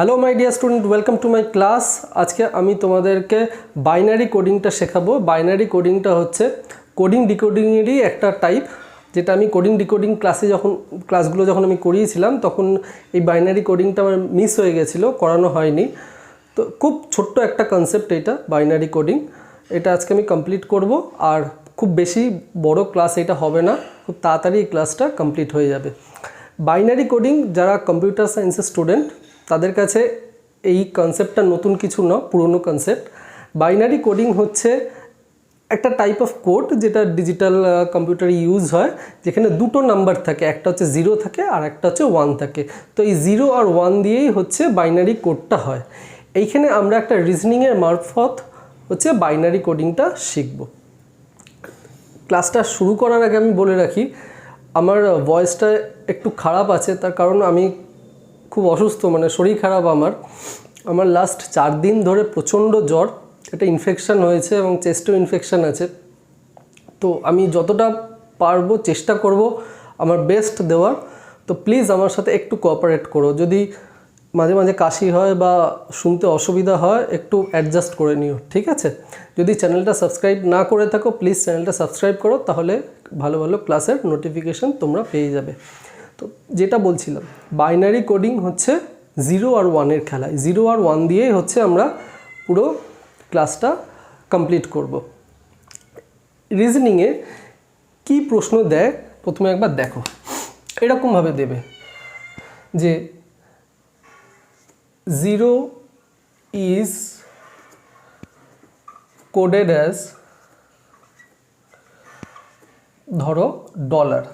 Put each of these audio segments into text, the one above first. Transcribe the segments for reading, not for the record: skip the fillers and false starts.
Hello my dear student, welcome to my class. आज के आमी तुम्हादेरके বাইনারি কোডিংটা শেখাবো। বাইনারি কোডিংটা হচ্ছে কোডিং ডিকোডিংয়েরই একটা টাইপ, যেটা আমি কোডিং ডিকোডিং ক্লাসগুলো যখন আমি করিয়েছিলাম তখন এই বাইনারি কোডিংটা আমার মিস হয়ে গেছিলো, করানো হয়নি। তো খুব ছোট্ট একটা কনসেপ্ট এটা বাইনারি কোডিং, এটা আজকে আমি কমপ্লিট করব। আর খুব বেশি বড় ক্লাস এটা হবে না, খুব তাড়াতাড়ি এই ক্লাসটা কমপ্লিট হয়ে যাবে। বাইনারি কোডিং যারা কম্পিউটার সায়েন্সের স্টুডেন্ট তাদের কাছে এই কনসেপ্টটা নতুন কিছু না, পুরনো কনসেপ্ট। বাইনারি কোডিং হচ্ছে একটা টাইপ অফ কোড যেটা ডিজিটাল কম্পিউটারে ইউজ হয়, যেখানে দুটো নাম্বার থাকে, একটা হচ্ছে 0 থাকে আর একটা হচ্ছে 1 থাকে। তো এই 0 আর 1 দিয়েই হচ্ছে বাইনারি কোডটা হয়। এইখানে আমরা একটা রিজনিংয়ের মারফত হচ্ছে বাইনারি কোডিংটা শিখব। ক্লাসটা শুরু করার আগে আমি বলে রাখি, আমার ভয়েসটা একটু খারাপ আছে, তার কারণ আমি খুব অসুস্থ, মানে শরীর খারাপ। আমার লাস্ট 4 দিন ধরে প্রচণ্ড জ্বর, এটা ইনফেকশান হয়েছে এবং চেস্টেও ইনফেকশান আছে। তো আমি যতটা পারবো চেষ্টা করব আমার বেস্ট দেওয়ার। তো প্লিজ আমার সাথে একটু কোঅপারেট করো। যদি মাঝে মাঝে কাশি হয় বা শুনতে অসুবিধা হয় একটু অ্যাডজাস্ট করে নিও, ঠিক আছে? যদি চ্যানেলটা সাবস্ক্রাইব না করে থাকো প্লিজ চ্যানেলটা সাবস্ক্রাইব করো, তাহলে ভালো ভালো ক্লাসের নোটিফিকেশান তোমরা পেয়ে যাবে। তো যেটা বলছিলাম, বাইনারি কোডিং হচ্ছে 0 আর 1-এর খেলা। 0 আর 1 দিয়েই হচ্ছে আমরা পুরো ক্লাসটা কমপ্লিট করব। রিজনিংয়ে কি প্রশ্ন দেয় প্রথমে একবার দেখো। এরকমভাবে দেবে যে 0 is coded as, ধরো ডলার,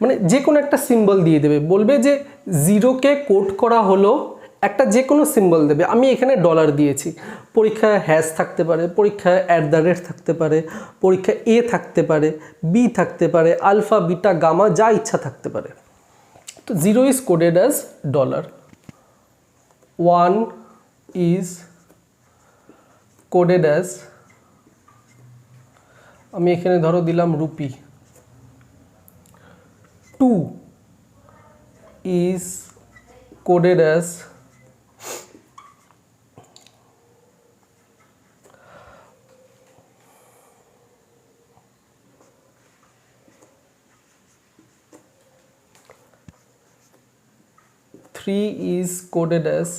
মানে যে কোনো একটা সিম্বল দিয়ে দেবে, বলবে যে 0কে কোড করা হলো একটা যে কোনো সিম্বল দেবে। আমি এখানে ডলার দিয়েছি, পরীক্ষায় হ্যাশ থাকতে পারে, পরীক্ষায় @ থাকতে পারে, পরীক্ষায় এ থাকতে পারে, বি থাকতে পারে, আলফা বিটা গামা যা ইচ্ছা থাকতে পারে। তো 0 is coded as dollar, 1 is coded as, আমি এখানে ধরো দিলাম rupee, 2 is coded as is coded as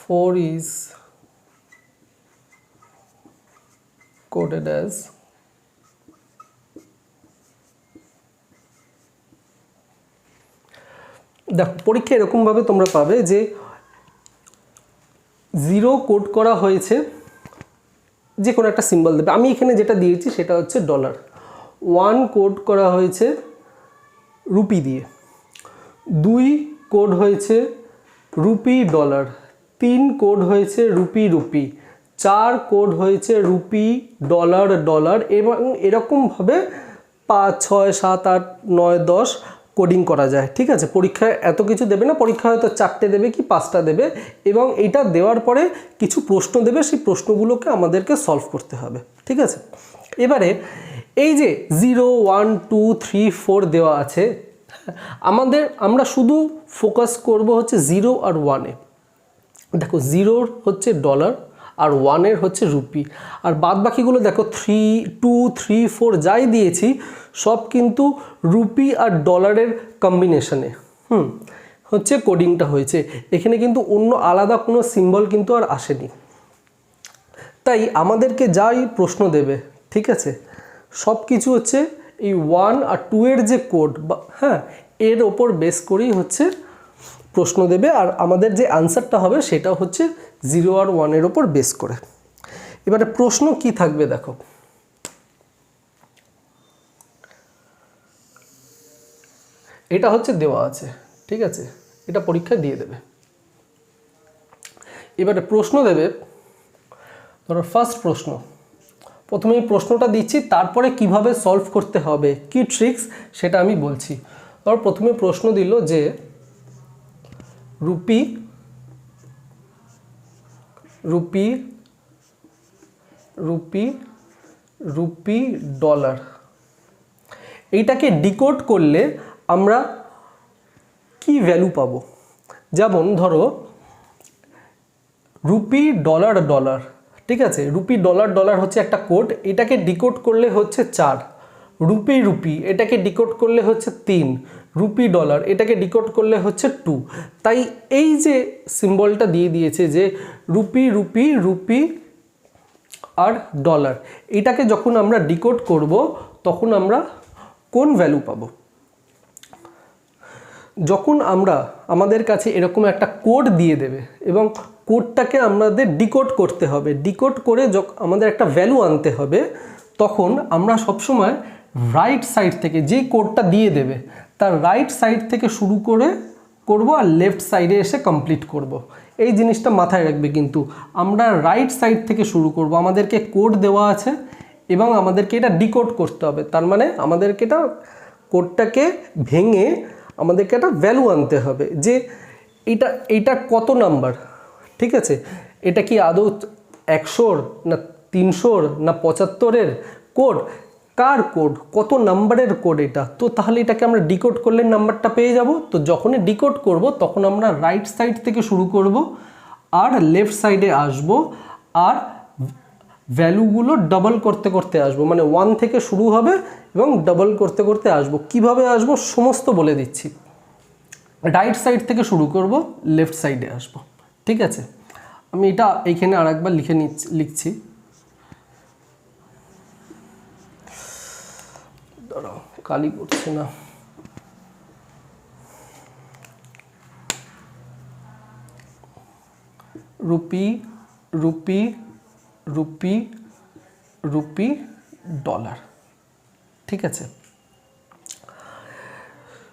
4 is coded as দেখো পরীক্ষা এরকমভাবে তোমরা পাবে যে 0 কোড করা হয়েছে, যে কোনো একটা সিম্বল দেবে। আমি এখানে যেটা দিয়েছি সেটা হচ্ছে ডলার। 1 কোড করা হয়েছে রুপি দিয়ে, 2 কোড হয়েছে রুপি ডলার, 3 কোড হয়েছে রুপি রুপি, 4 কোড হয়েছে রুপি ডলার ডলার, এবং এরকমভাবে 5 6 7 8 9 10 কোডিং করা যায়, ঠিক আছে? পরীক্ষায় এত কিছু দেবে না, পরীক্ষায় হয়তো 4টে দেবে কি 5টা দেবে, এবং এইটা দেওয়ার পরে কিছু প্রশ্ন দেবে, সেই প্রশ্নগুলোকে আমাদেরকে সলভ করতে হবে, ঠিক আছে? এবারে এই যে 0 1 2 3 4 দেওয়া আছে, আমরা শুধু ফোকাস করব হচ্ছে 0 আর 1-এ। দেখো 0 হচ্ছে ডলার আর 1-এর হচ্ছে রুপি, আর বাদ বাকিগুলো দেখো 3 2 3 4 যাই দিয়েছি সব কিন্তু রুপি আর ডলারের কম্বিনেশনে হচ্ছে কোডিংটা হয়েছে। এখানে কিন্তু অন্য আলাদা কোনো সিম্বল কিন্তু আর আসেনি। তাই আমাদেরকে যাই প্রশ্ন দেবে, ঠিক আছে, সব কিছু হচ্ছে এই 1 আর 2-এর যে কোড এর ওপর বেস করেই হচ্ছে প্রশ্ন দেবে, আর আমাদের যে আনসারটা হবে সেটা হচ্ছে 0 আর 1-এর ওপর বেস করে। এবারে প্রশ্ন কি থাকবে দেখো, এটা হচ্ছে দেওয়া আছে, ঠিক আছে? এটা পরীক্ষায় দিয়ে দেবে। এবারে প্রশ্ন দেবে, ধরো ফার্স্ট প্রশ্ন, প্রথমে এই প্রশ্নটা দিচ্ছি, তারপরে কিভাবে সলভ করতে হবে, কি ট্রিক্স সেটা আমি বলছি। ধরো প্রথমে প্রশ্ন দিল যে রুপি রুপি, রুপি, ডলার। এইটাকে ডিকোড করলে আমরা কি ভ্যালু পাবো? যেমন ধরো রুপি, ডলার, ডলার, ঠিক আছে, রুপি, ডলার, ডলার হচ্ছে একটা কোড, এটাকে ডিকোড করলে হচ্ছে 4, রুপি, রুপি এটাকে ডিকোড করলে হচ্ছে 3, রুপি, ডলার এটাকে ডিকোড করলে হচ্ছে 2। তাই এই যে সিম্বলটা দিয়ে দিয়েছে যে রুপি, রুপি, রুপি আর ডলার, এটাকে যখন আমরা ডিকোড করব তখন আমরা কোন ভ্যালু পাবো? যখন আমাদের কাছে এরকম একটা কোড দিয়ে দেবে এবং কোডটাকে আমাদের ডিকোড করতে হবে, ডিকোড করে আমাদের একটা ভ্যালু আনতে হবে, তখন আমরা সবসময় রাইট সাইড থেকে, যেই কোডটা দিয়ে দেবে তার রাইট সাইড থেকে শুরু করব আর লেফট সাইডে এসে কমপ্লিট করব। এই জিনিসটা মাথায় রাখবে, কিন্তু আমরা রাইট সাইড থেকে শুরু করব। আমাদেরকে কোড দেওয়া আছে এবং আমাদেরকে এটা ডিকোড করতে হবে, তার মানে আমাদেরকে এটা কোডটাকে ভেঙে আমাদেরকে একটা ভ্যালু আনতে হবে যে এইটা কত নাম্বার, ঠিক আছে, এটা কি আদৌ 100 না 300 না 75-এর কোড, কার কোড, কত নাম্বারের কোড এটা, তো তাহলে এটাকে আমরা ডিকোড করলে নাম্বারটা পেয়ে যাব। তো যখনই ডিকোড করব তখন আমরা রাইট সাইড থেকে শুরু করব আর লেফট সাইডে আসব আর ভ্যালুগুলো ডাবল করতে করতে আসবো, মানে 1 থেকে শুরু হবে এবং ডাবল করতে করতে আসবো। কিভাবে আসবো সমস্ত বলে দিচ্ছি। রাইট সাইড থেকে শুরু করব, লেফট সাইডে আসব, ঠিক আছে। আমি এটা এইখানে আরেকবার লিখছি, দাঁড়াও কালি করছে না। Rupee, rupee, rupee, rupee, dollar, ঠিক আছে।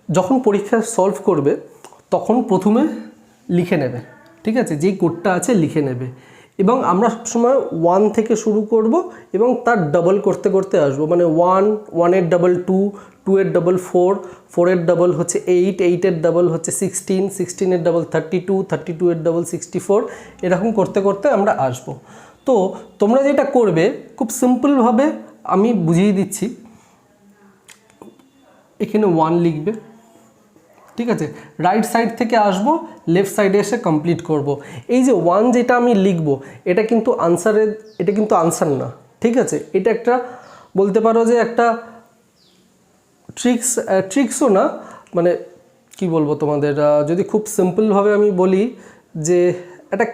যখন পরীক্ষা সলভ করবে তখন প্রথমে লিখে নেবে, ঠিক আছে, যেই কোডটা আছে লিখে নেবে এবং আমরা সবসময় 1 থেকে শুরু করব এবং তার ডাবল করতে করতে আসবো, মানে 1 এর ডাবল 2, 2 এর ডাবল 4, 4 এর ডাবল হচ্ছে 8, 8 এর ডাবল হচ্ছে 16, 16 এর ডাবল 32, 32 এর ডাবল 64, এরকম করতে করতে আমরা আসবো। তো তোমরা যেটা করবে খুব সিম্পলভাবে আমি বুঝিয়ে দিচ্ছি, এখানে 1 লিখবে, ঠিক আছে, রাইট সাইড থেকে আসবো, লেফট সাইডে এসে কমপ্লিট করব। এই যে 1 যেটা আমি লিখব এটা কিন্তু আনসার না, ঠিক আছে, এটা একটা বলতে পারো যে একটা ট্রিক্সও না, মানে কি বলবো তোমাদের, যদি খুব সিম্পলভাবে আমি বলি যে একটা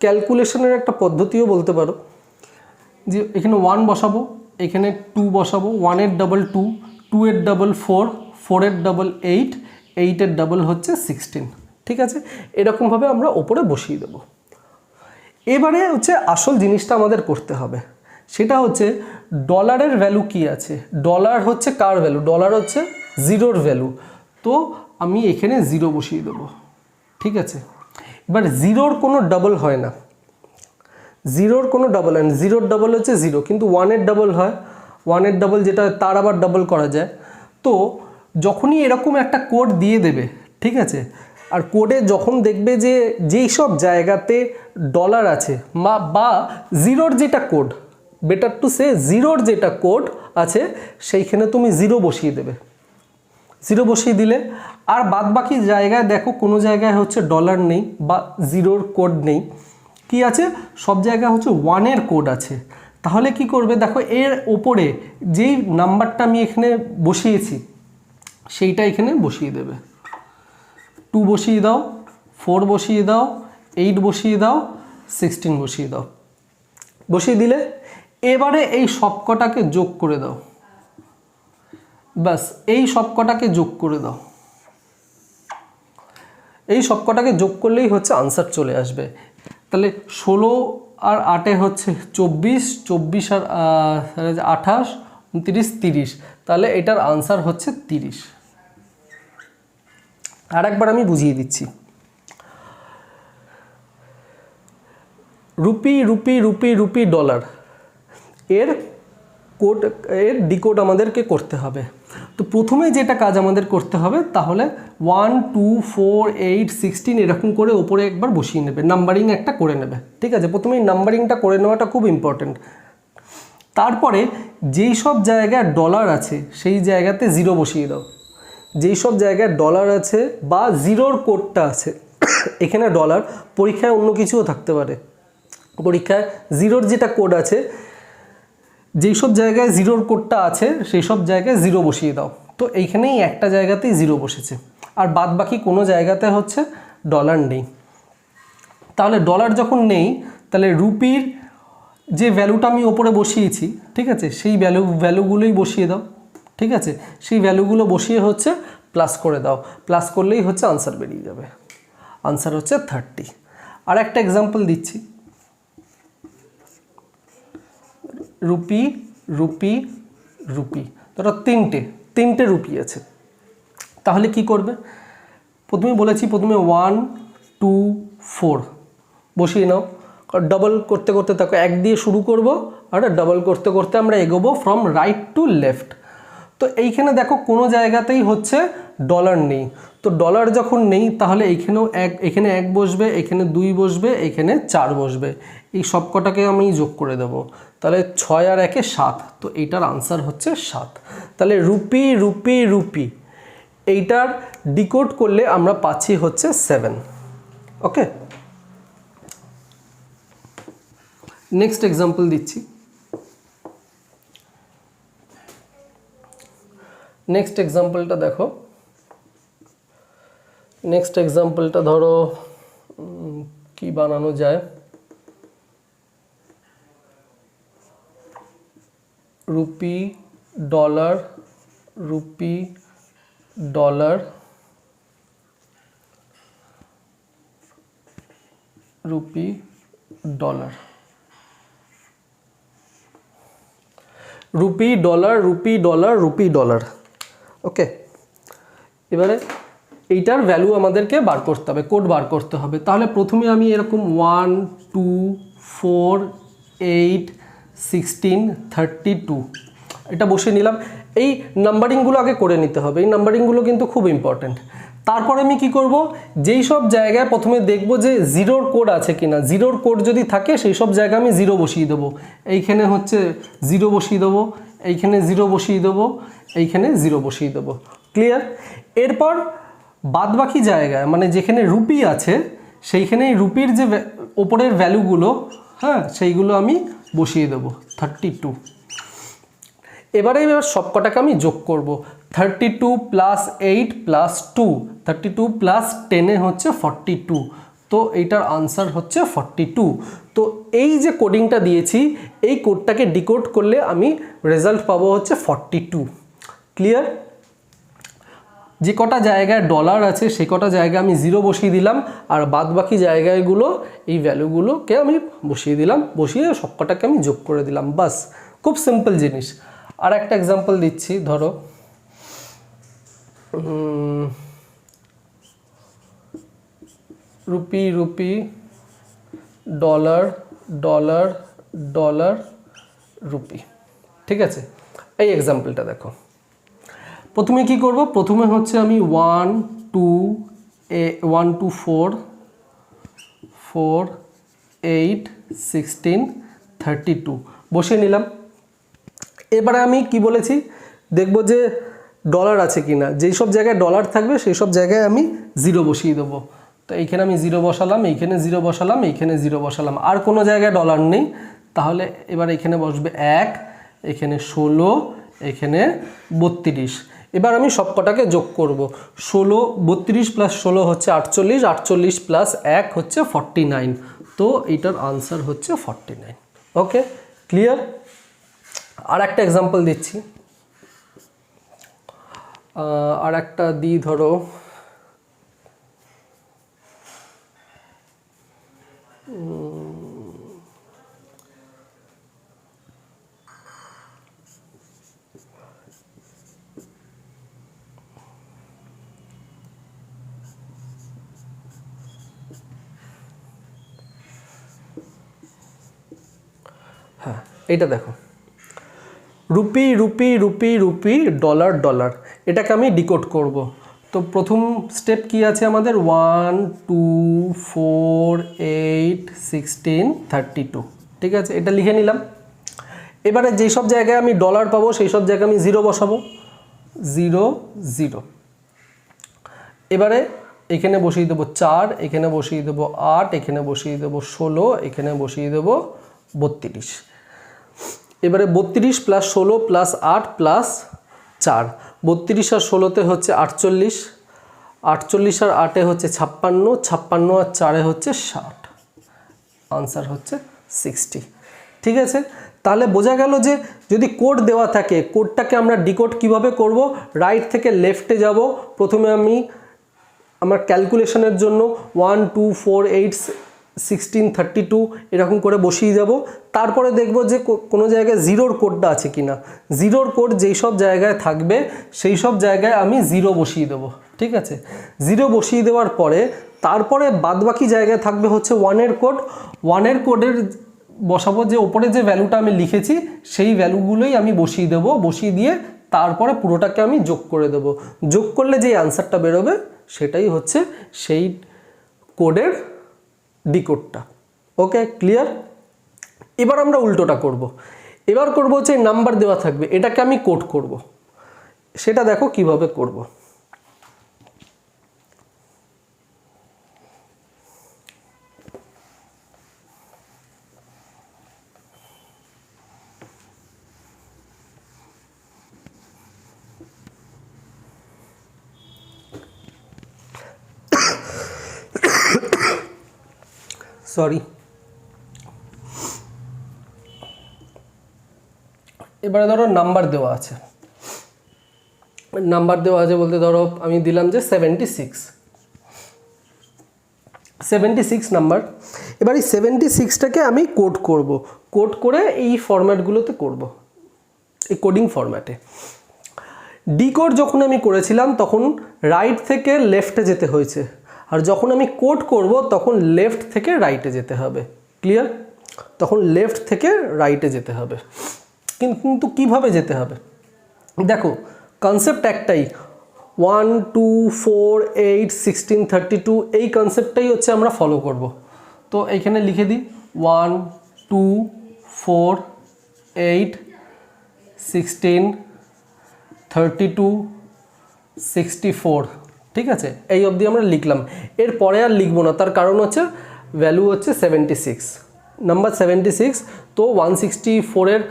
ক্যালকুলেশনের একটা পদ্ধতিও বলতে পারো। যে এখানে 1 বসাবো, এখানে 2 বসাবো, 1 এর ডাবল 2, 2 এর ডাবল 4, 4 এর ডাবল 8, 8 এর ডাবল হচ্ছে 16, ঠিক আছে, এরকমভাবে আমরা ওপরে বসিয়ে দেব। এবারে হচ্ছে আসল জিনিসটা আমাদের করতে হবে, সেটা হচ্ছে ডলারের ভ্যালু কি আছে। ডলার হচ্ছে কার ভ্যালু? ডলার হচ্ছে 0-র ভ্যালু, তো আমি এখানে 0 বসিয়ে দেব, ঠিক আছে। এবার 0-র কোনো ডাবল হয় না, 0-র কোনো ডাবল হয় না, 0-র ডাবল হচ্ছে 0, কিন্তু 1 এর ডাবল হয়, 1 এর ডাবল যেটা তার আবার ডাবল করা যায়। তো যখনই এরকম একটা কোড দিয়ে দেবে, ঠিক আছে, আর কোডে যখন দেখবে যে যেই সব জায়গাতে ডলার আছে বা 0-র যেটা কোড, বেটার টু সে 0-র যেটা কোড আছে সেইখানে তুমি 0 বসিয়ে দেবে। 0 বসিয়ে দিলে আর বাদ বাকি জায়গায় দেখো কোনো জায়গায় হচ্ছে ডলার নেই বা 0-র কোড নেই, কি আছে, সব জায়গায় হচ্ছে 1-এর কোড আছে। তাহলে কি করবে দেখো, এর ওপরে যেই নাম্বারটা আমি এখানে বসিয়েছি সেইটা এখানে বসিয়ে দেবে। 2 বসিয়ে দাও, 4 বসিয়ে দাও, 8 বসিয়ে দাও, 16 বসিয়ে দাও। বসিয়ে দিলে এবারে এই সবকটাকে যোগ করে দাও, ব্যাস এই সবকটাকে যোগ করে দাও। এই সবকটাকে যোগ করলেই হচ্ছে আনসার চলে আসবে। তাহলে 16 আর 8-এ হচ্ছে 24, 24 আর 28, 29, 30, তাহলে এটার আনসার হচ্ছে 30। আর একবার আমি বুঝিয়ে দিচ্ছি। Rupee, rupee, rupee, rupee, dollar, এর ডিকোড আমাদেরকে করতে হবে। তো প্রথমে যেটা কাজ আমাদের করতে হবে, তাহলে 1, 2, 4, 8, 16 এরকম করে ওপরে একবার বসিয়ে নেবে, নাম্বারিং একটা করে নেবে, ঠিক আছে। প্রথমেই নাম্বারিংটা করে নেওয়াটা খুব ইম্পর্টেন্ট। তারপরে যেই সব জায়গায় ডলার আছে সেই জায়গাতে জিরো বসিয়ে দাও। যেই সব জায়গায় ডলার আছে বা জিরোর কোডটা আছে, এখানে ডলার, পরীক্ষায় অন্য কিছুও থাকতে পারে, পরীক্ষায় জিরোর যেটা কোড আছে, যেই সব জায়গায় জিরোর কোডটা আছে সেই সব জায়গায় জিরো বসিয়ে দাও। তো এইখানেই একটা জায়গাতেই জিরো বসেছে, আর বাদ বাকি কোনো জায়গাতে হচ্ছে ডলার নেই। তাহলে ডলার যখন নেই, তাহলে রুপির যে ভ্যালুটা আমি ওপরে বসিয়েছি, ঠিক আছে, সেই ভ্যালুগুলোই বসিয়ে দাও। ঠিক আছে, সেই ভ্যালুগুলো বসিয়ে হচ্ছে প্লাস করে দাও, প্লাস করলেই হচ্ছে আনসার বেরিয়ে যাবে। আনসার হচ্ছে 30। আর একটা এক্সাম্পল দিচ্ছি, রুপি রুপি রুপি, ধরো তিনটে রুপি আছে। তাহলে কি করবে? প্রথমে বলেছি, প্রথমে 1 2 4 বসিয়ে নাও, ডবল করতে করতে থাকো, এক দিয়ে শুরু করব আর ডবল করতে করতে আমরা এগোবো ফ্রম রাইট টু লেফট। তো এইখানে দেখো কোনো জায়গাতেই হচ্ছে ডলার নেই। তো ডলার যখন নেই তাহলে এইখানেও এখানে 1 বসবে, এখানে 2 বসবে, এখানে 4 বসবে, এই সব কটাকে আমি যোগ করে দেবো। তাহলে 6 আর 1 7, তো এইটার আনসার হচ্ছে 7। তাহলে রুপি রুপি রুপি এইটার ডিকোড করলে আমরা পাচ্ছি হচ্ছে 7। ওকে, নেক্সট এক্সাম্পল দিচ্ছি। নেক্সট এক্সাম্পলটা দেখো, নেক্সট এক্সাম্পলটা ধরো কি বানানো যায়, rupee dollar rupee dollar rupee dollar rupee dollar rupee dollar rupee dollar. Okay, এবারে এইটার ভ্যালু আমাদেরকে বার করতে হবে, কোড বার করতে হবে। তাহলে প্রথমে আমি এরকম 1 2 4 8 16 32 এটা বসে নিলাম। এই নাম্বারিংগুলো আগে করে নিতে হবে, এই নাম্বারিংগুলো কিন্তু খুব ইম্পর্ট্যান্ট। তারপরে আমি কি করব, যেই সব জায়গায় প্রথমে দেখব যে জিরোর কোড আছে কিনা, জিরোর কোড যদি থাকে সেই সব জায়গায় আমি জিরো বসিয়ে দেবো। এইখানে হচ্ছে জিরো বসিয়ে দেবো, এইখানে জিরো বসিয়ে দেবো, এইখানে জিরো বসিয়ে দেবো। ক্লিয়ার? এরপর বাদবাকি জায়গায় মানে যেখানে রুপি আছে সেইখানেই রুপির যে ওপরের ভ্যালুগুলো, হ্যাঁ, সেইগুলো আমি বসিয়ে দেবো 32। এবার সবকটাকে আমি যোগ করব, 32 প্লাস 8 প্লাস 2, 32 প্লাস 10 হচ্ছে 42। তো এইটার আনসার হচ্ছে 42। তো এই যে কোডিংটা দিয়েছি, এই কোডটাকে ডিকোড করলে আমি রেজাল্ট পাবো হচ্ছে 42। ক্লিয়ার? যে কটা জায়গায় ডলার আছে সে কটা জায়গায় আমি জিরো বসিয়ে দিলাম, আর বাদ বাকি জায়গাগুলো এই ভ্যালুগুলোকে আমি বসিয়ে দিলাম, বসিয়ে সবকটাকে আমি যোগ করে দিলাম। বাস, খুব সিম্পল জিনিস। আর একটা এক্সাম্পল দিচ্ছি, ধরো rupee rupee dollar dollar dollar rupee. ঠিক আছে, এই এক্সাম্পলটা দেখো। প্রথমে কি করব, প্রথমে হচ্ছে আমি 1 2 4 4 8 16 32 বসিয়ে নিলাম। এবারে আমি কি বলেছি, দেখব যে ডলার আছে কিনা, যেই সব জায়গায় ডলার থাকবে সেই সব জায়গায় আমি জিরো বসিয়ে দেবো। তো এইখানে আমি জিরো বসালাম, এইখানে জিরো বসালাম, এইখানে জিরো বসালাম, আর কোনো জায়গায় ডলার নেই। তাহলে এবার এখানে বসবে 1, এখানে 16, এখানে 32। এবার আমি সবকটাকে যোগ করব, 16 32 প্লাস 16 হচ্ছে 48, 48 প্লাস 1 হচ্ছে 49। তো এইটার আনসার হচ্ছে 49। ওকে, ক্লিয়ার? আর একটা এক্সাম্পল দিচ্ছি, আর একটা দিই, ধরো হ্যাঁ, এইটা দেখো, rupee rupee rupee rupee dollar dollar, এটাকে আমি ডিকোড করব। তো প্রথম স্টেপ কি আছে আমাদের, 1 2 4 8 16 32। ঠিক আছে, এটা লিখে নিলাম। এবারে যেই সব জায়গায় আমি ডলার পাবো সেই সব জায়গায় আমি 0 বসাবো, 0 0। এবারে এখানে বসিয়ে দেবো 4, এখানে বসিয়ে দেবো 8, এখানে বসিয়ে দেবো 16, এখানে বসিয়ে দেবো 32। এবারে 32 প্লাস 16 প্লাস 8 প্লাস 4, 32 আর 16তে হচ্ছে 48, 48 আর 8-এ হচ্ছে 56, 56 আর 4-এ হচ্ছে 60, আনসার হচ্ছে 60। ঠিক আছে, তাহলে বোঝা গেল যে যদি কোড দেওয়া থাকে কোডটাকে আমরা ডিকোড কিভাবে করব। রাইট থেকে লেফটে যাব, প্রথমে আমি আমার ক্যালকুলেশনের জন্য 1 2 4 8 16 32 এরকম করে বসিয়ে যাব। তারপরে দেখব যে কোনো জায়গায় জিরোর কোডটা আছে কিনা। জিরোর কোড যেই সব জায়গায় থাকবে সেই সব জায়গায় আমি 0 বসিয়ে দেবো। ঠিক আছে, 0 বসিয়ে দেওয়ার পরে তারপরে বাদবাকি জায়গায় থাকবে হচ্ছে 1-এর কোড। 1-এর কোডের বসাবো যে ওপরে যে ভ্যালুটা আমি লিখেছি সেই ভ্যালুগুলোই আমি বসিয়ে দেবো। বসিয়ে দিয়ে তারপরে পুরোটাকে আমি যোগ করে দেবো। যোগ করলে যেই আনসারটা বেরোবে সেটাই হচ্ছে সেই কোডের ডিকোডটা। ওকে, ক্লিয়ার? এবার আমরা উল্টোটা করব। এবার করব হচ্ছে নাম্বার দেওয়া থাকবে, এটাকে আমি কোড করব। সেটা দেখো কিভাবে করব। সরি, এবারে ধরো নাম্বার দেওয়া আছে। নাম্বার দেওয়া আছে বলতে ধরো আমি দিলাম যে 76 নাম্বার। এবার এই 76টাকে আমি কোড করব। কোড করে এই ফরম্যাটগুলোতে করব, এই কোডিং ফরম্যাটে। ডিকোড যখন আমি করেছিলাম তখন রাইট থেকে লেফটে যেতে হয়েছে, আর যখন আমি কোড করব তখন লেফট থেকে রাইটে যেতে হবে। ক্লিয়ার? তখন লেফট থেকে রাইটে যেতে হবে। কিন্তু কিভাবে যেতে হবে দেখো, কনসেপ্ট একটাই, 1 2 4 8 16 32 এই কনসেপ্টটাই হচ্ছে আমরা ফলো করব। তো এইখানে লিখে দিই 1 2 4 8 16 32 64। ঠিক আছে, এই অবধি আমরা লিখলাম। এর পরে আর লিখবো না, তার কারণ হচ্ছে ভ্যালু হচ্ছে 76, নাম্বার 76। তো 164-এর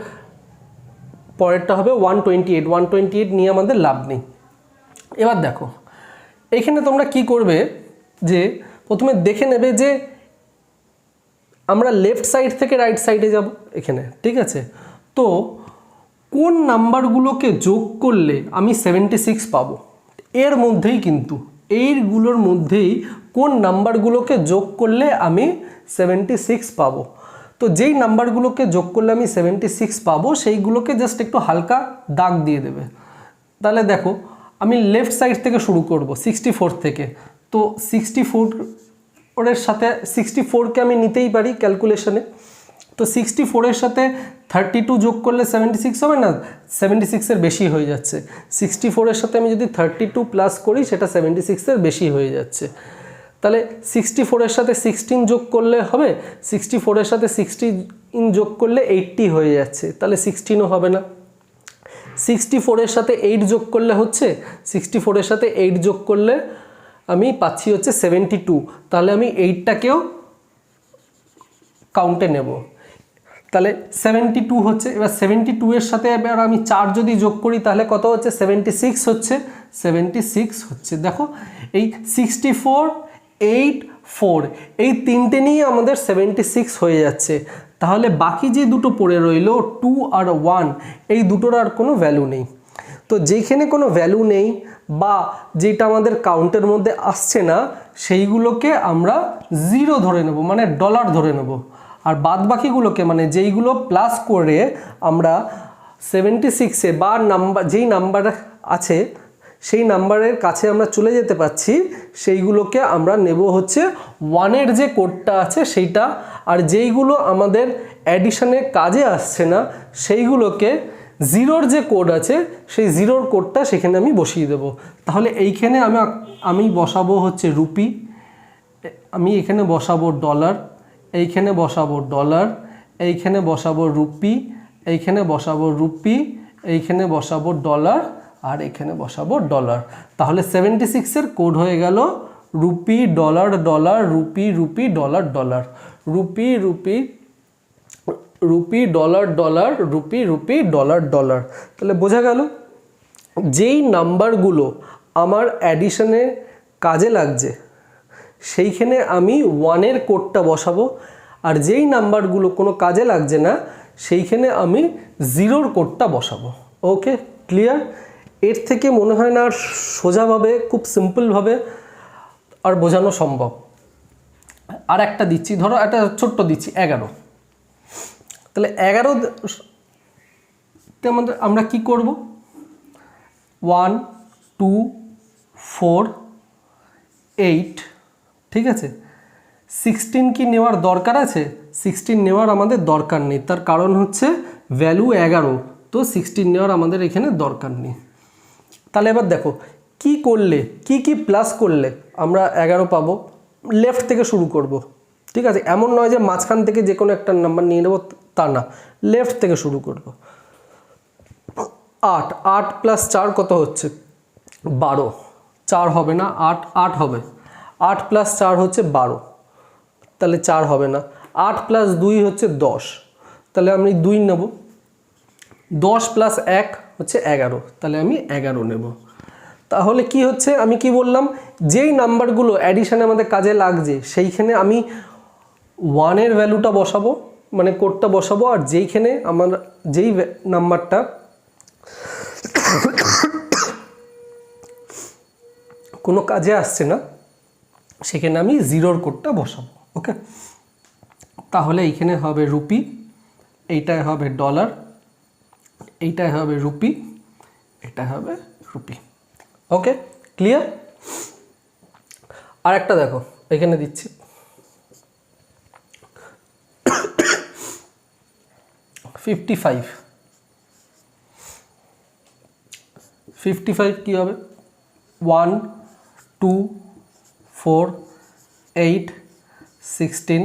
পরেরটা হবে 128। 128 নিয়ে আমাদের লাভ নেই। এবার দেখো এখানে তোমরা কি করবে, যে প্রথমে দেখে নেবে যে আমরা লেফট সাইড থেকে রাইট সাইডে যাব এখানে। ঠিক আছে, তো কোন নাম্বারগুলোকে যোগ করলে আমি 76 পাবো, এর মধ্যেই কিন্তু এইগুলোর মধ্যেই কোন নাম্বারগুলোকে যোগ করলে আমি 76 পাবো। তো যেই নাম্বারগুলোকে যোগ করলে আমি 76 পাবো সেইগুলোকে জাস্ট একটু হালকা দাগ দিয়ে দেবে। তাহলে দেখো আমি লেফট সাইড থেকে শুরু করব 64 থেকে। তো 64-এর সাথে 64কে আমি নিতেই পারি ক্যালকুলেশনে। তো 64-এর সাথে 32 যোগ করলে 76 হবে না, 76-এর বেশি হয়ে যাচ্ছে। 64-এর সাথে আমি যদি 32 প্লাস করি সেটা 76-এর বেশি হয়ে যাচ্ছে। তাহলে 64-এর সাথে 16 যোগ করলে হবে, 64-এর সাথে 16 যোগ করলে 80 হয়ে যাচ্ছে, তাহলে 16ও হবে না। 64-এর সাথে 8 যোগ করলে হচ্ছে, 64-এর সাথে 8 যোগ করলে আমি পাচ্ছি হচ্ছে 72, তাহলে আমি 8টাকেও কাউন্টে নেব, তাহলে 72 হচ্ছে। এবার 72-এর সাথে এবার আমি 4 যদি যোগ করি তাহলে কত হচ্ছে, 76 হচ্ছে। 76 হচ্ছে, দেখো এই 64 8 4 এই তিনটে নিয়ে আমাদের 76 হয়ে যাচ্ছে। তাহলে বাকি যে দুটো পড়ে রইল 2 আর 1, এই দুটোর আর কোনো ভ্যালু নেই। তো যেখানে কোনো ভ্যালু নেই বা যেটা আমাদের কাউন্টের মধ্যে আসছে না সেইগুলোকে আমরা 0 ধরে নেব, মানে ডলার ধরে নেব। আর বাদ বাকিগুলোকে মানে যেইগুলো প্লাস করে আমরা 76-এ বা নাম্বার যেই নাম্বার আছে সেই নাম্বারের কাছে আমরা চলে যেতে পারছি সেইগুলোকে আমরা নেব হচ্ছে 1-এর যে কোডটা আছে সেইটা। আর যেইগুলো আমাদের অ্যাডিশনে কাজে আসছে না সেইগুলোকে 0-র যে কোড আছে সেই 0-র কোডটা সেখানে আমি বসিয়ে দেব। তাহলে এইখানে আমি বসাবো হচ্ছে রুপি, আমি এখানে বসাবো ডলার, এইখানে বসাবো ডলার, এইখানে বসাবো রুপি, এইখানে বসাবো রুপি, এইখানে বসাবো ডলার, আর এখানে বসাবো ডলার। তাহলে 76-এর কোড হয়ে গেল rupee dollar dollar rupee rupee dollar dollar, rupee rupee rupee dollar dollar rupee rupee dollar dollar. তাহলে বোঝা গেল যেই নাম্বারগুলো আমার অ্যাডিশনে কাজে লাগছে সেইখানে আমি 1-এর কোডটা বসাবো, আর যেই নাম্বারগুলো কোনো কাজে লাগছে না সেইখানে আমি 0-র কোডটা বসাবো। ওকে, ক্লিয়ার? এর থেকে মনে হয় না আর সোজাভাবে, খুব সিম্পলভাবে আর বোঝানো সম্ভব। আর একটা দিচ্ছি, ধরো একটা ছোট্ট দিচ্ছি 11। তাহলে 11তে আমরা কি করব? 1 2 4 8, ঠিক আছে। 16 কি নেওয়ার দরকার আছে? 16 নেওয়ার আমাদের দরকার নেই, তার কারণ হচ্ছে ভ্যালু 11, তো 16 নেওয়ার আমাদের এখানে দরকার নেই। তাহলে এবার দেখো কি করলে, কি কি প্লাস করলে আমরা 11 পাবো। লেফট থেকে শুরু করব, ঠিক আছে। এমন নয় যে মাঝখান থেকে যে কোনো একটা নাম্বার নিয়ে নেব, তা না, লেফট থেকে শুরু করব। 8 8 প্লাস 4 কত হচ্ছে? 12। 4 হবে না, 8 8 হবে। 8 প্লাস 4 হচ্ছে 12, তাহলে 4 হবে না। 8 প্লাস 2 হচ্ছে 10, তাহলে আমি 2 নেব। 10 প্লাস 1 হচ্ছে 11, তাহলে আমি 11 নেব। তাহলে কি হচ্ছে, আমি কি বললাম, যেই নাম্বারগুলো অ্যাডিশনে আমাদের কাজে লাগছে সেইখানে আমি 1-এর ভ্যালুটা বসাবো, মানে কোডটা বসাবো, আর যেইখানে আমার যেই নাম্বারটা কোনো কাজে আসছে না সেখানে আমি 0-র কোডটা বসাবো। ওকে, তাহলে এইখানে হবে রুপি, এইটাই হবে ডলার, এইটাই হবে রুপি, এটা হবে রুপি। Okay, clear? আর একটা দেখো এখানে দিচ্ছি, 55। 55 কি হবে? 1 2 4 8 16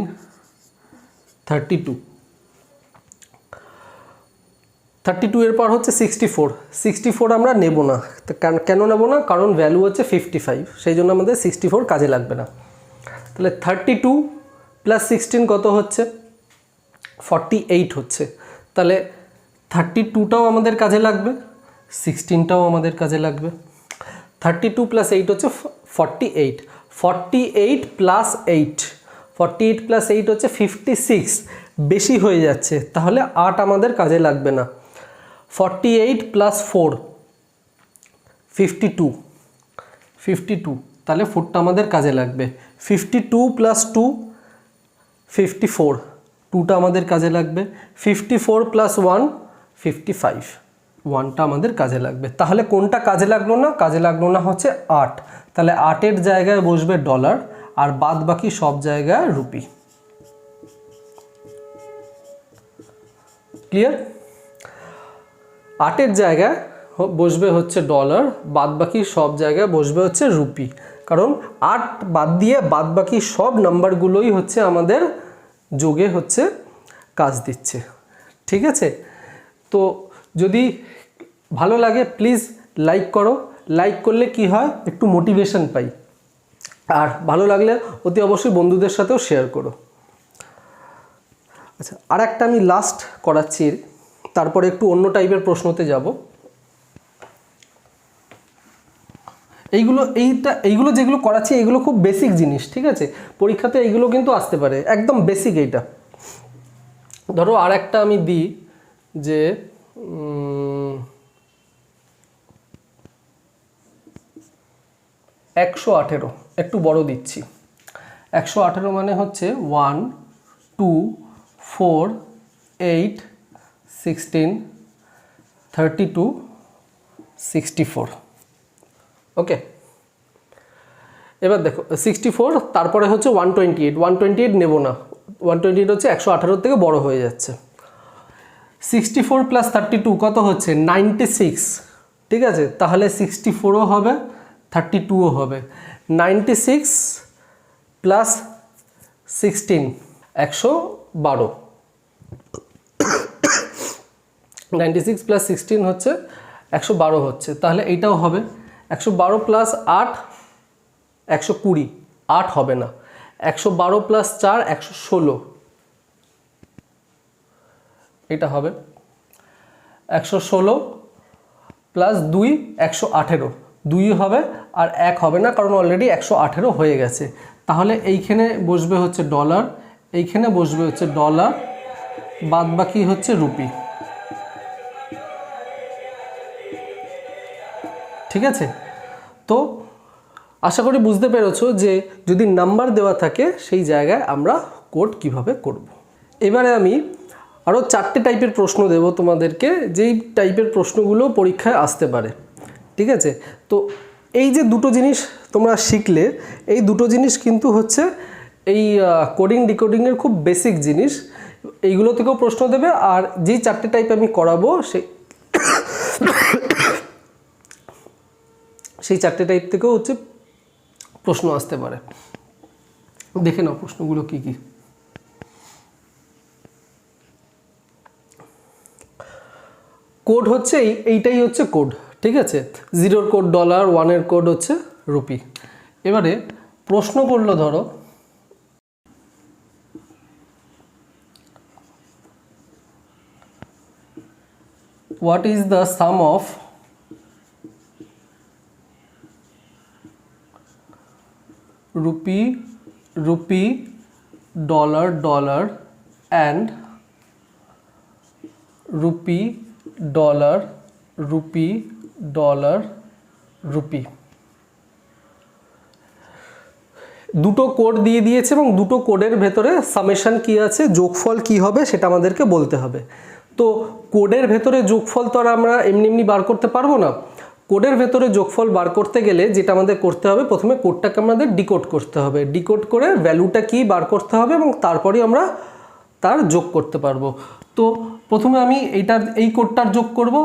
32। 32 এর পর হচ্ছে 64। 64 আমরা নেব না, কেন নেব না? কারণ ভ্যালু হচ্ছে 55, সেই জন্য আমাদের 64 কাজে লাগবে না। তাহলে 32 প্লাস 16 কত হচ্ছে? 48 হচ্ছে। তাহলে 32টাও আমাদের কাজে লাগবে, 16টাও আমাদের কাজে লাগবে। 32 প্লাস 8 হচ্ছে 48। 48 প্লাস 8, 48 প্লাস 8 হচ্ছে 56, বেশি হয়ে যাচ্ছে, তাহলে 8 আমাদের কাজে লাগবে না। 48 প্লাস 4 52, 52, তাহলে 4টা আমাদের কাজে লাগবে। 52 প্লাস 2 54, 2টা আমাদের কাজে লাগবে। 54 প্লাস 1 55, 1টা আমাদের কাজে লাগবে। তাহলে কোনটা কাজে লাগলো না? কাজে লাগলো না হচ্ছে 8, তাহলে 8-এর জায়গায় বসবে ডলার, আর বাদ বাকি সব জায়গায় রুপি। ক্লিয়ার? 8-এর জায়গায় বসবে হচ্ছে ডলার, বাদ বাকি সব জায়গায় বসবে হচ্ছে রুপি, কারণ 8 বাদ দিয়ে বাদ বাকি সব নাম্বারগুলোই হচ্ছে আমাদের যোগে হচ্ছে কাজ দিচ্ছে। ঠিক আছে? তো যদি ভালো লাগে প্লিজ লাইক করো, লাইক করলে কি হয়, একটু মোটিভেশন পাই, আর ভালো লাগলে অতি অবশ্যই বন্ধুদের সাথেও শেয়ার করো। আচ্ছা, আর একটা আমি লাস্ট করাচ্ছি, তারপরে একটু অন্য টাইপের প্রশ্নতে যাব। এইগুলো যেগুলো করাচ্ছি এইগুলো খুব বেসিক জিনিস, ঠিক আছে? পরীক্ষাতে এইগুলো কিন্তু আসতে পারে, একদম বেসিক এইটা। ধরো আর একটা আমি দিই যে 118, একটু বড় দিচ্ছি। 118 মানে হচ্ছে 1 2 4 8 16 32 64। ওকে, এবার দেখো 64, তারপরে হচ্ছে 128। 128 নেব না, 128 হচ্ছে 118 থেকে বড় হয়ে যাচ্ছে। 64 প্লাস 32 কত হচ্ছে? 96, ঠিক আছে? তাহলে 64ও হবে, 32ও হবে। 96 প্লাস 16 112। 96 প্লাস 16 হচ্ছে 112 হচ্ছে, তাহলে এইটাও হবে 112 প্লাস 8 120, 8 হবে না, 112 প্লাস 4 116, এটা হবে 116 প্লাস 2 118, 2 হবে আর 1 হবে না কারণ অলরেডি 118 হয়ে গেছে। তাহলে এইখানে বসবে হচ্ছে ডলার, এইখানে বসবে হচ্ছে ডলার, বাদ বাকি হচ্ছে রুপি। ঠিক আছে, তো আশা করি বুঝতে পেরেছো যে যদি নাম্বার দেওয়া থাকে সেই জায়গায় আমরা কোড কিভাবে করব। এবারে আমি আরও 4টে টাইপের প্রশ্ন দেব তোমাদেরকে, যেই টাইপের প্রশ্নগুলো পরীক্ষায় আসতে পারে। ঠিক আছে, তো এই যে দুটো জিনিস তোমরা শিখলে, এই দুটো জিনিস কিন্তু হচ্ছে এই কোডিং ডিকোডিংয়ের খুব বেসিক জিনিস, এইগুলো থেকেও প্রশ্ন দেবে। আর যেই 4টে টাইপ আমি করাবো সেই 4টে টাইপ থেকেও হচ্ছে প্রশ্ন আসতে পারে। দেখে নাও প্রশ্নগুলো কি কি। কোড হচ্ছে এইটাই হচ্ছে কোড। ঠিক আছে, 0-র কোড ডলার, 1-এর কোড হচ্ছে রুপি। এবারে প্রশ্ন করলো ধরো what is the sum of rupee dollar and rupee dollar rupee। দুটো কোড দিয়ে দিয়েছে এবং দুটো কোডের ভেতরে সামেশন কি আছে, যোগফল কি হবে সেটা আমাদেরকে বলতে হবে। তো কোডের ভেতরে যোগফল তো আর আমরা এমনি এমনি বার করতে পারবো না। কোডের ভেতরে যোগফল বার করতে গেলে যেটা আমাদের করতে হবে, প্রথমে কোডটাকে আমাদের ডিকোড করতে হবে, ডিকোড করে ভ্যালুটা কি বার করতে হবে এবং তারপরেই আমরা তার যোগ করতে পারবো। তো প্রথমে আমি এই কোডটার যোগ করব,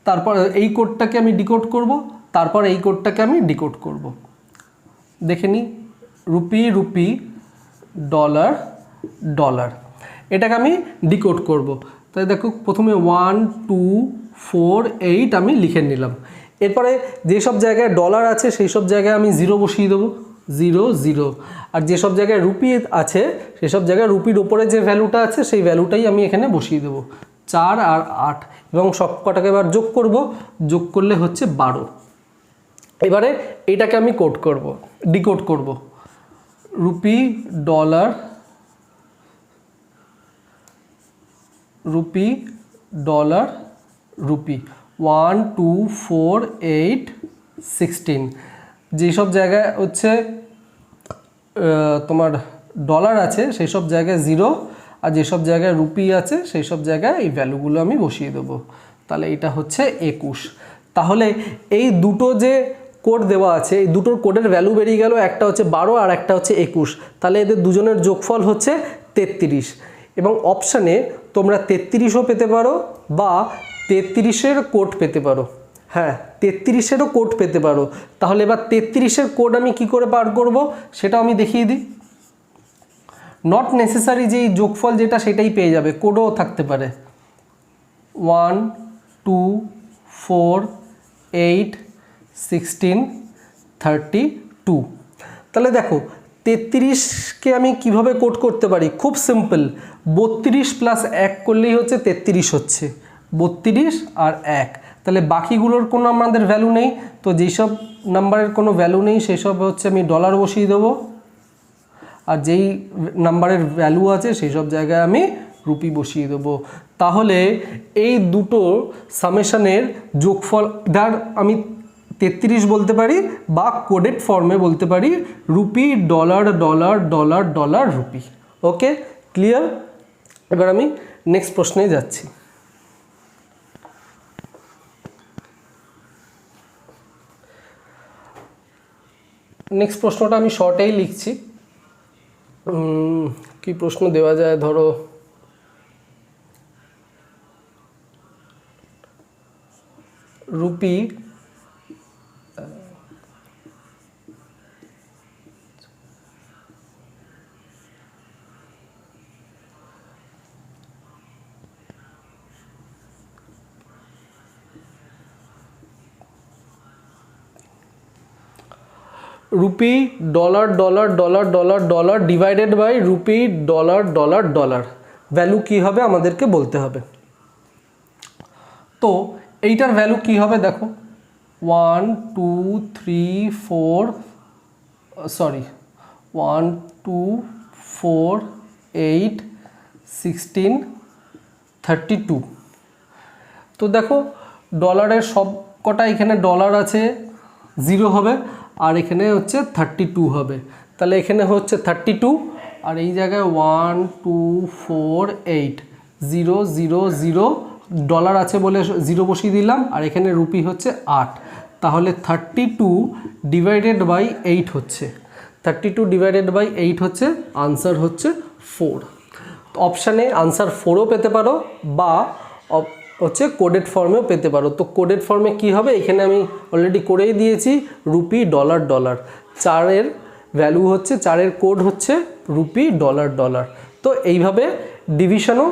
তারপর এই কোডটাকে আমি ডিকোড করব, তারপর এই কোডটাকে আমি ডিকোড করব। দেখে নিই, রুপি ডলার, এটাকে আমি ডিকোড করব। তাই দেখো প্রথমে 1 2 4 8 আমি লিখে নিলাম। এরপরে যেসব জায়গায় ডলার আছে সেই সব জায়গায় আমি 0 বসিয়ে দেবো, 0 আর যেসব জায়গায় রুপি আছে সেসব জায়গায় রুপির ওপরে যে ভ্যালুটা আছে সেই ভ্যালুটাই আমি এখানে বসিয়ে দেবো, 4 আর 8, এবং সব কটাকে এবার যোগ করব, যোগ করলে হচ্ছে 12। এবারে এটাকে আমি ডিকোড করব, রুপি ডলার 1 2 4 8 16। যেসব জায়গায় হচ্ছে তোমার ডলার আছে সেই সব জায়গায় 0, আর যেসব জায়গায় রুপি আছে সেই সব জায়গায় এই ভ্যালুগুলো আমি বসিয়ে দেবো। তাহলে এটা হচ্ছে 21। তাহলে এই দুটো যে কোড দেওয়া আছে, এই দুটোর কোডের ভ্যালু বেরিয়ে গেল, একটা হচ্ছে 12 আর একটা হচ্ছে 21। তাহলে এদের দুজনের যোগফল হচ্ছে 33। এবং অপশানে তোমরা 33ও পেতে পারো বা 33-এর কোড পেতে পারো। হ্যাঁ, 33-এরও কোড পেতে পারো। তাহলে এবার 33-এর কোড আমি কি করে বার করব সেটাও আমি দেখিয়ে দিই। নট নেসেসারি যে যোগফল যেটা সেটাই পেয়ে যাবে, কোডও থাকতে পারে। 1 2 4 8 16 32। তাহলে দেখো 33কে আমি কিভাবে কোড করতে পারি, খুব সিম্পল। 32 প্লাস 1 করলেই হচ্ছে 33 হচ্ছে, 32 আর 1। তাহলে বাকিগুলোর কোনো আমাদের ভ্যালু নেই, তো যেসব নাম্বারের কোনো ভ্যালু নেই সেসব হচ্ছে আমি ডলার বসিয়ে দেবো, আর যেই নাম্বারের ভ্যালু আছে সেই সব জায়গায় আমি রুপি বসিয়ে দেবো। তাহলে এই দুটো সামেশনের যোগফল ধর আমি 33 বলতে পারি বা কোডেড ফর্মে বলতে পারি rupee dollar rupee. Okay, clear? এবার আমি নেক্সট প্রশ্নে যাচ্ছি। নেক্সট প্রশ্নটা আমি শর্টেই লিখছি। কি প্রশ্ন দেওয়া যায়, ধরো rupee rupee dollar dollar dollar dollar dollar divided by rupee dollar dollar dollar, value কী হবে আমাদেরকে বলতে হবে। তো এইটার ভ্যালু কী হবে দেখো, 1 2 3 4 সরি 1 2 4 8 16 32। তো দেখো ডলারের সব কটা এখানে ডলার আছে 0 হবে, আর এখানে হচ্ছে 32 হবে, তাহলে এখানে হচ্ছে 32 আর এই জায়গায় 1 2 4 8 0 0 0 ডলার আছে বলে 0 বসিয়ে দিলাম, আর এখানে রুপি হচ্ছে 8, তাহলে 32 ডিভাইডেড বাই 8 হচ্ছে 32 ডিভাইডেড বাই 8 হচ্ছে আনসার হচ্ছে 4। অপশানে আনসার 4ও পেতে পারো বা হচ্ছে কোডেড ফর্মেও পেতে পারো। তো কোডেড ফর্মে কি হবে, এখানে আমি অলরেডি করেই দিয়েছি রুপি ডলার ডলার, 4-এর ভ্যালু হচ্ছে 4-এর কোড হচ্ছে রুপি ডলার ডলার। তো এইভাবে ডিভিশনও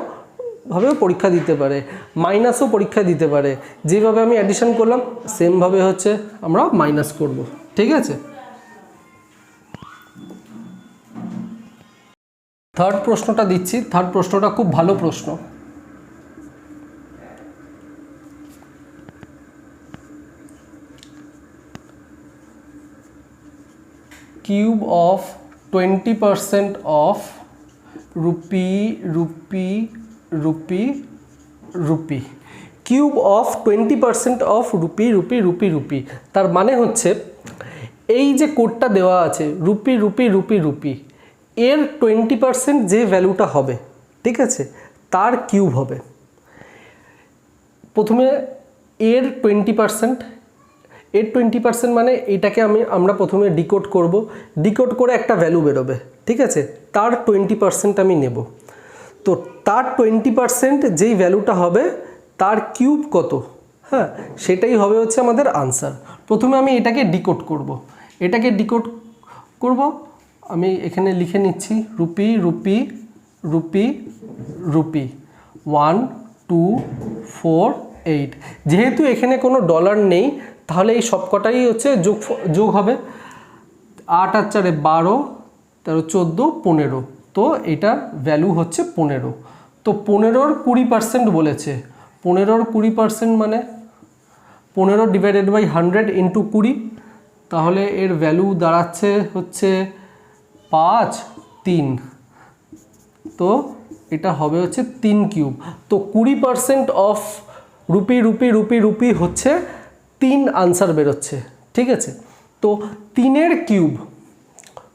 ভাবে পরীক্ষা দিতে পারে, মাইনাসও পরীক্ষা দিতে পারে, যেভাবে আমি অ্যাডিশন করলাম সেমভাবে হচ্ছে আমরা মাইনাস করব, ঠিক আছে। থার্ড প্রশ্নটা দিচ্ছি, থার্ড প্রশ্নটা খুব ভালো প্রশ্ন। Cube of 20% of rupee rupee rupee rupee, cube of 20% of rupee rupee rupee rupee, তার মানে হচ্ছে এই যে কোডটা দেওয়া আছে রুপি রুপি রুপি রুপি, এর 20% যে ভ্যালুটা হবে, ঠিক আছে, তার কিউব হবে। প্রথমে এর 20%, এর 20% মানে এইটাকে আমরা প্রথমে ডিকোড করব, ডিকোড করে একটা ভ্যালু বেরোবে, ঠিক আছে, তার 20% আমি নেব। তো তার 20% যেই ভ্যালুটা হবে তার কিউব কত, হ্যাঁ, সেটাই হবে হচ্ছে আমাদের আনসার। প্রথমে আমি এটাকে ডিকোড করব, এটাকে ডিকোড করব, আমি এখানে লিখে নিচ্ছি রুপি রুপি রুপি রুপি 1 2 4 8। যেহেতু এখানে কোনো ডলার নেই তাহলে এই সবকটাই হচ্ছে যোগ হবে, 8 আর 4 12 13 14 15, তো এটার ভ্যালু হচ্ছে 15। তো 15-র 20% বলেছে, 15-র 20% মানে 15 ডিভাইডেড বাই 100 ইন্টু 20, তাহলে এর ভ্যালু দাঁড়াচ্ছে হচ্ছে 5 3, তো এটা হবে হচ্ছে 3 কিউব। তো 20% of rupee rupee rupee rupee হচ্ছে 3 আনসার বেরোচ্ছে, ঠিক আছে। তো 3-এর cube,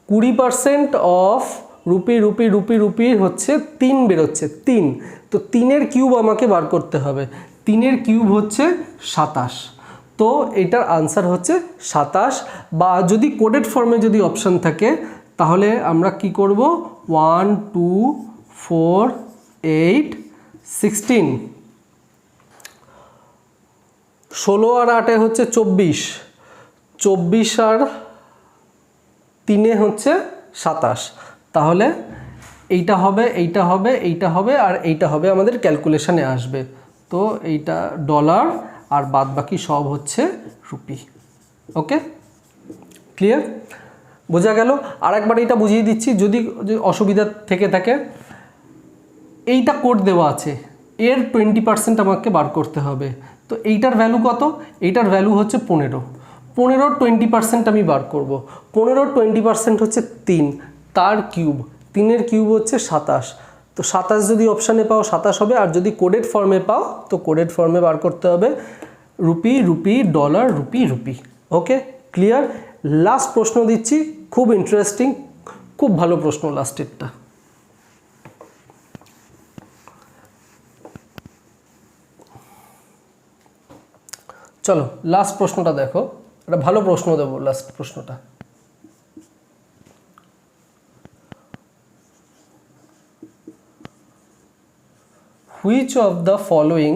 20% of rupee rupee rupee rupee হচ্ছে 3 বেরোচ্ছে 3, তো 3-এর কিউব আমাকে বার করতে হবে, 3-এর কিউব হচ্ছে 27, তো এটার আনসার হচ্ছে 27। বা যদি কোডেড ফর্মে যদি অপশান থাকে তাহলে আমরা কি করব, 1 2 4 8 16, 16 আর 8 হচ্ছে 24, 24 আর 3 হচ্ছে 27, তাহলে এইটা হবে এইটা হবে এইটা হবে আর এইটা হবে আমাদের ক্যালকুলেশানে আসবে। তো এইটা ডলার আর বাদ বাকি সব হচ্ছে রুপি। ওকে, ক্লিয়ার, বোঝা গেল? আর একবার এটা বুঝিয়ে দিচ্ছি যদি অসুবিধা থেকে থাকে। এইটা কোড দেওয়া আছে, এর 20% আমাকে বার করতে হবে। তো এইটার ভ্যালু কত, এইটার ভ্যালু হচ্ছে 15, 15-র 20% আমি বার করব, 15-র 20% হচ্ছে 3, তার কিউব, 3-এর কিউব হচ্ছে 27, তো 27 যদি অপশানে পাও 27 হবে, আর যদি কোডেড ফর্মে পাও তো কোডেড ফর্মে বার করতে হবে rupee rupee dollar rupee rupee. Okay, clear? Last প্রশ্ন দিচ্ছি, খুব ইন্টারেস্টিং, খুব ভালো প্রশ্ন লাস্টেরটা। চলো লাস্ট প্রশ্নটা দেখো, একটা ভালো প্রশ্ন দেবো লাস্ট প্রশ্নটা। Which of the following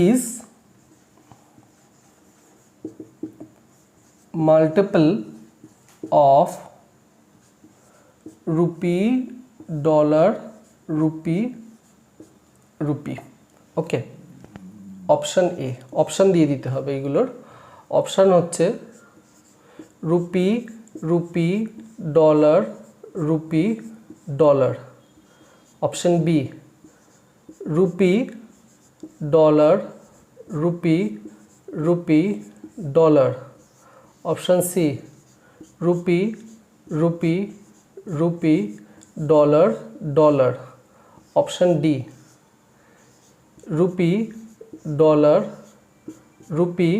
is multiple of rupee dollar rupee rupee? Okay, option A, option দিয়ে দিতে হবে এইগুলোর। অপশান হচ্ছে rupee, rupee, dollar, rupee, dollar. Option B rupee, dollar, rupee, rupee, dollar. Option C rupee, rupee, rupee, dollar, dollar. Option D rupee, dollar, rupee,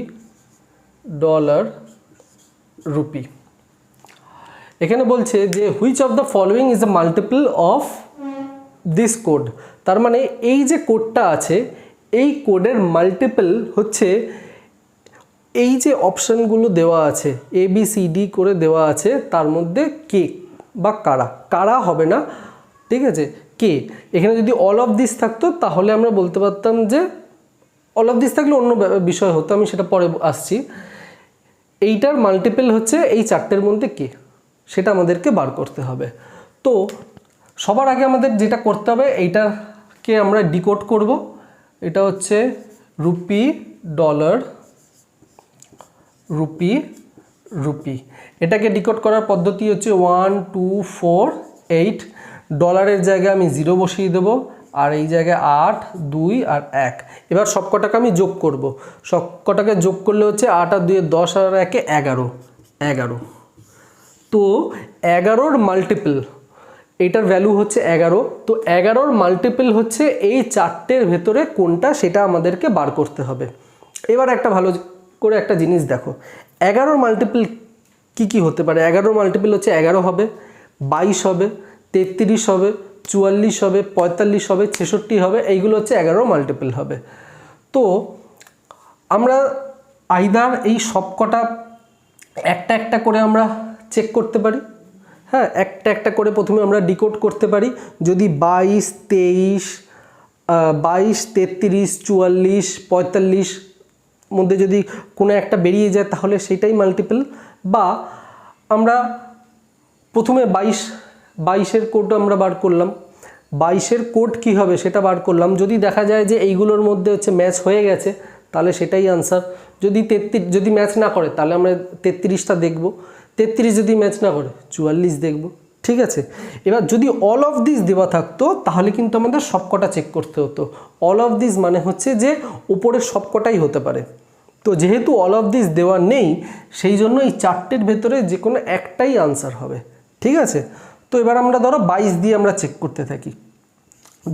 dollar, rupee. এখানে বলছে যে which of the following is the multiple of this code. তার মানে এই যে কোডটা আছে এই কোডের মাল্টিপল হচ্ছে এই যে অপশানগুলো দেওয়া আছে এ বি সি ডি করে দেওয়া আছে তার মধ্যে কে বা কারা, কারা হবে না, ঠিক আছে, কে। এখানে যদি অল অফ দিস থাকতো তাহলে আমরা বলতে পারতাম যে অল অফ দিস থাকলে অন্য বিষয় হতো, আমি সেটা পরে আসছি। এইটার মাল্টিপল হচ্ছে এই চারটের মধ্যে কে, সেটা আমাদেরকে বার করতে হবে। তো সবার আগে আমাদের যেটা করতে হবে এইটাকে আমরা ডিকোড করব। এটা হচ্ছে রুপি, ডলার, রুপি, রুপি। এটাকে ডিকোড করার পদ্ধতি হচ্ছে 1 2 4 8। ডলারের জায়গায় আমি 0 বসিয়ে দেবো, আর এই জায়গায় 8 2 আর 1। এবার সবকটাকে আমি যোগ করব। সবকটাকে যোগ করলে হচ্ছে 8 আর 2 10 আর 1 11, 11। তো 11-র মাল্টিপল, এইটার ভ্যালু হচ্ছে 11। তো 11-র মাল্টিপল হচ্ছে এই চারটের ভেতরে কোনটা সেটা আমাদেরকে বার করতে হবে। এবার একটা ভালো করে একটা জিনিস দেখো, 11-র মাল্টিপল কি কি হতে পারে। 11-র মাল্টিপল হচ্ছে 11 হবে, 22 হবে, 33 হবে, 44 হবে, 45 হবে, 66 হবে। এইগুলো হচ্ছে 11-র মাল্টিপল হবে। তো আমরা আইদার এই সবকটা একটা একটা করে আমরা চেক করতে পারি। হ্যাঁ, একটা একটা করে প্রথমে আমরা ডিকোড করতে পারি। যদি 22 23 22 33 44 45 মধ্যে যদি কোনো একটা বেরিয়ে যায় তাহলে সেটাই মাল্টিপল। বা আমরা প্রথমে 22-এর কোড আমরা বার করলাম, 22-এর কোড কী হবে সেটা বার করলাম। যদি দেখা যায় যে এইগুলোর মধ্যে হচ্ছে ম্যাচ হয়ে গেছে তাহলে সেটাই আনসার। যদি ম্যাচ না করে তাহলে আমরা 33টা দেখব, 33 যদি ম্যাচ না করে 44 দেখব, ঠিক আছে। এবার যদি অল অফ দিস দেওয়া থাকতো তাহলে কিন্তু আমাদের সবকটা চেক করতে হতো। অল অফ দিস মানে হচ্ছে যে উপরের সবকটাই হতে পারে। তো যেহেতু অল অফ দিস দেওয়া নেই সেই জন্য এই চারটের ভেতরে যে কোনো একটাই আনসার হবে, ঠিক আছে। তো এবার আমরা ধরো 22 দিয়ে আমরা চেক করতে থাকি।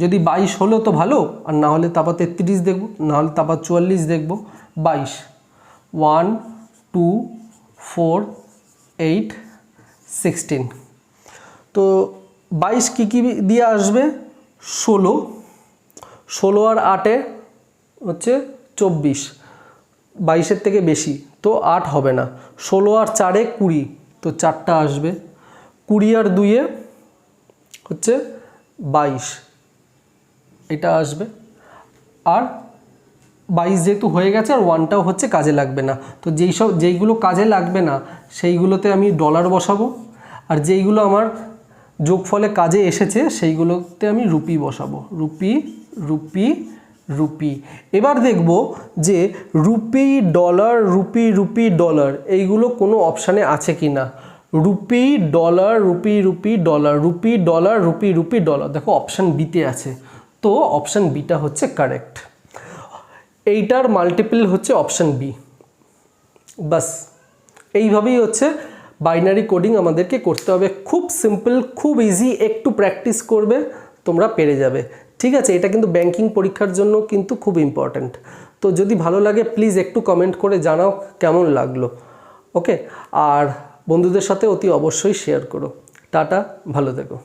যদি 22 হলো তো ভালো, আর না হলে তারপর 33 দেখব, না হলে তারপর 44 দেখব। 22 1 2 4 8 16। তো 22 কী কী দিয়ে আসবে, 16, 16 আর 8-এ হচ্ছে 24, 22-এর থেকে বেশি তো 8 হবে না। 16 আর 4-এ 20, তো 4টা আসবে। 20 আর 2-এ হচ্ছে 22, এটা আসবে। আর 22 যেহেতু হয়ে গেছে আর 1টাও হচ্ছে কাজে লাগবে না। তো যেইগুলো কাজে লাগবে না সেইগুলোতে আমি ডলার বসাবো, আর যেইগুলো আমার যোগফলে কাজে এসেছে সেইগুলোতে আমি রুপি বসাবো। Rupee, rupee, rupee. এবার দেখব যে rupee, dollar, rupee, rupee, dollar এইগুলো কোনো অপশানে আছে কি না। Rupee, dollar, rupee, rupee, dollar, rupee, dollar, rupee, rupee, dollar. দেখো অপশান বিতে আছে, তো অপশান বিটা হচ্ছে কারেক্ট। এইটার মাল্টিপল হচ্ছে অপশান বি। বাস এইভাবেই হচ্ছে বাইনারি কোডিং আমাদেরকে করতে হবে। খুব সিম্পল, খুব ইজি, একটু প্র্যাকটিস করবে তোমরা পেরে যাবে, ঠিক আছে। এটা কিন্তু ব্যাংকিং পরীক্ষার জন্য কিন্তু খুব ইম্পর্ট্যান্ট। তো যদি ভালো লাগে প্লিজ একটু কমেন্ট করে জানাও কেমন লাগলো, ওকে। আর বন্ধুদের সাথে অতি অবশ্যই শেয়ার করো। টাটা, ভালো থেকো।